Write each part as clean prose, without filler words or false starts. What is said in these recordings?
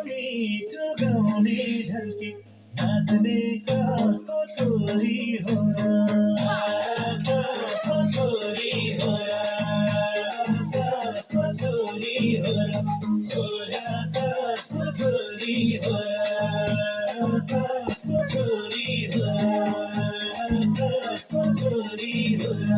मिठो गाउने ढल्के नाच्ने कसको छोरी हो र कसको छोरी हो र कसको छोरी हो र कसको छोरी हो र कसको छोरी हो र कसको छोरी हो र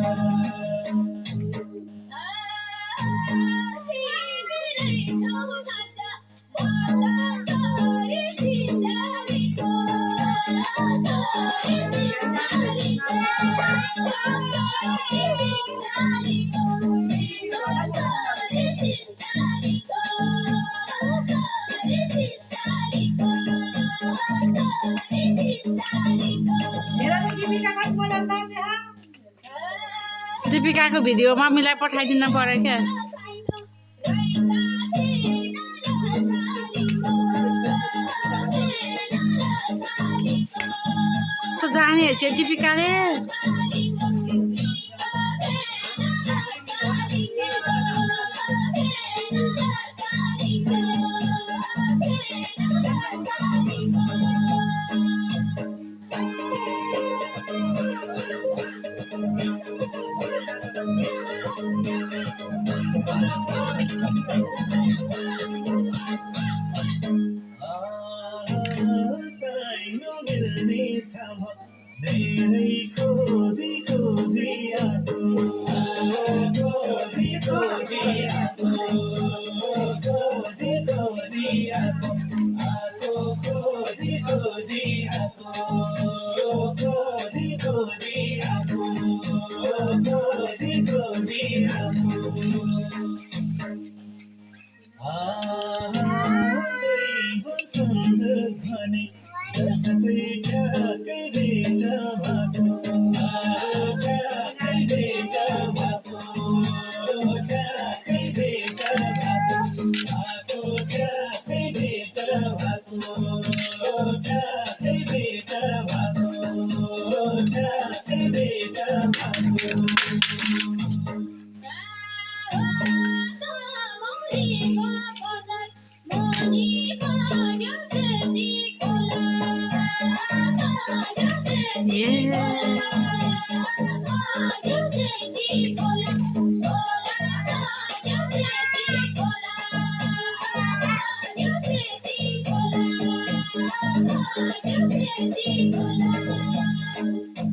दीपिकाको भिडियोमा मिलाई पठाइदिन पर्यो क्या। कस्तो जाने छ दीपिकाले। साइनो मिल्ने छ धेरै खोजी खोजी आएको खोजी खोजी आएको खोजी खोजी आएको आएको खोजी खोजी आएको खोजी खोजी आएको खोजी खोजी आएको संजोग भने जस्तै ठ्याक्कै भेट भएको ठ्याक्कै भेट भएको ठ्याक्कै भेट भएको आएको ठ्याक्कै भेट भएको ठ्याक्कै भेट भएको ठ्याक्कै भेट भएको